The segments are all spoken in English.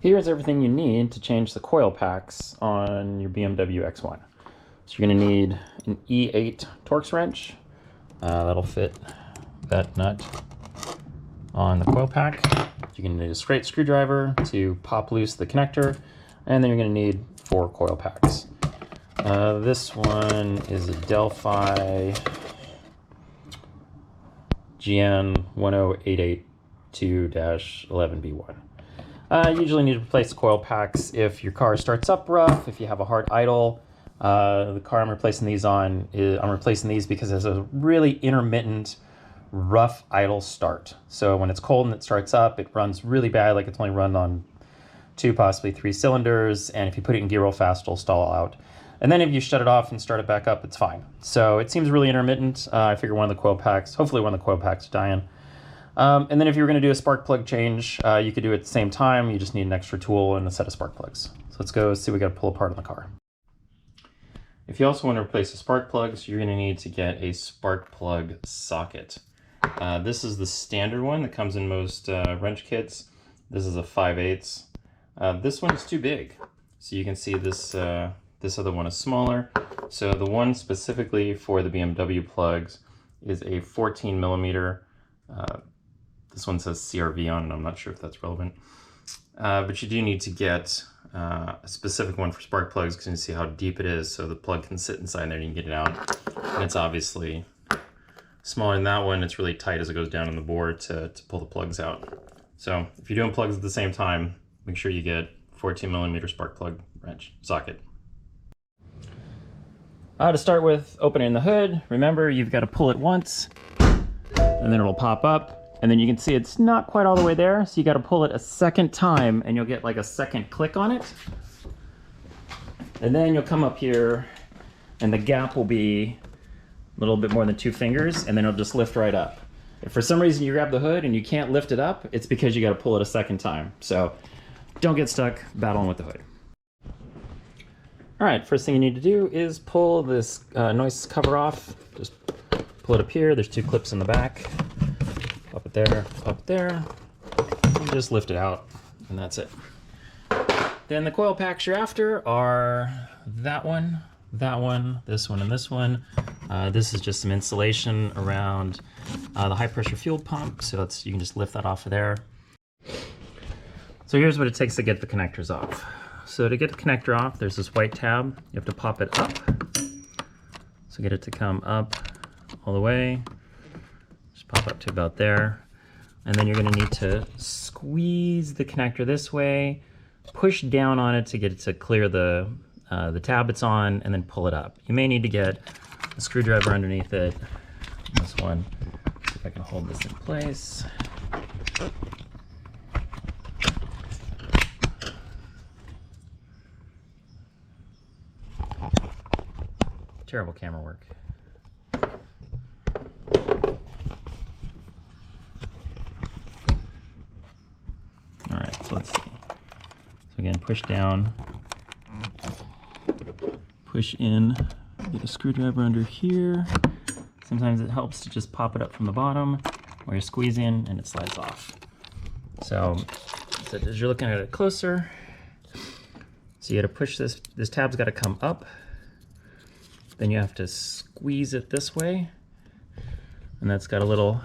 Here's everything you need to change the coil packs on your BMW X1. So you're going to need an E8 Torx wrench. That'll fit that nut on the coil pack. You're going to need a straight screwdriver to pop loose the connector, and then you're going to need 4 coil packs. This one is a Delphi GN 10882-11B1. You usually need to replace the coil packs if your car starts up rough, if you have a hard idle. The car I'm replacing these on, I'm replacing these because it has a really intermittent, rough idle start. So when it's cold and it starts up, it runs really bad, like it's only run on 2, possibly 3 cylinders, and if you put it in gear real fast, it'll stall out. And then if you shut it off and start it back up, it's fine. So it seems really intermittent. I figure one of the coil packs, hopefully one of the coil packs is dying. And then if you were going to do a spark plug change, you could do it at the same time. You just need an extra tool and a set of spark plugs. So let's go see what we got to pull apart in the car. If you also want to replace the spark plugs, you're going to need to get a spark plug socket. This is the standard one that comes in most wrench kits. This is a 5/8. This one is too big. So you can see this, this other one is smaller. So the one specifically for the BMW plugs is a 14 millimeter. This one says CRV on it. I'm not sure if that's relevant. But you do need to get a specific one for spark plugs because you can see how deep it is, so the plug can sit inside there and you can get it out. And it's obviously smaller than that one. It's really tight as it goes down on the board to pull the plugs out. So if you're doing plugs at the same time, make sure you get 14 millimeter spark plug wrench socket. To start with opening the hood, remember you've got to pull it once and then it'll pop up. And then you can see it's not quite all the way there, so you got to pull it a second time and you'll get like a second click on it. And then you'll come up here and the gap will be a little bit more than 2 fingers, and then it'll just lift right up. If for some reason you grab the hood and you can't lift it up, it's because you got to pull it a second time. So don't get stuck battling with the hood. All right, first thing you need to do is pull this noise cover off. Just pull it up here. There's 2 clips in the back. Pop it there, pop it there, and just lift it out, and that's it. Then the coil packs you're after are that one, this one, and this one. This is just some insulation around the high pressure fuel pump, so you can just lift that off of there. So here's what it takes to get the connectors off. So to get the connector off, there's this white tab. You have to pop it up. So get it to come up all the way. Pop up to about there, and then you're going to need to squeeze the connector this way, push down on it to get it to clear the tab it's on, and then pull it up. You may need to get a screwdriver underneath it. This one, see if I can hold this in place. Terrible camera work. Let's see. So again, push down, push in, get a screwdriver under here. Sometimes it helps to just pop it up from the bottom while you're squeezing and it slides off. So as you're looking at it closer, so you gotta push this tab's gotta come up, then you have to squeeze it this way, and that's got a little,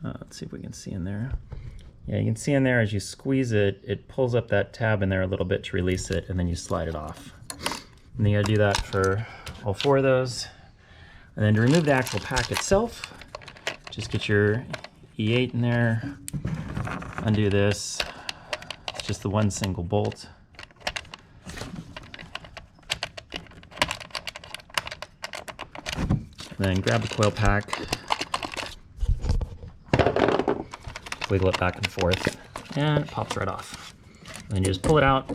let's see if we can see in there. Yeah, you can see in there as you squeeze it, it pulls up that tab in there a little bit to release it, and then you slide it off. And then you gotta do that for all 4 of those. And then to remove the actual pack itself, just get your E8 in there, undo this. It's just the one single bolt. And then grab the coil pack, wiggle it back and forth, and it pops right off. And then you just pull it out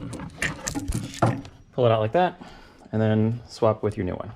like that, and then swap with your new one.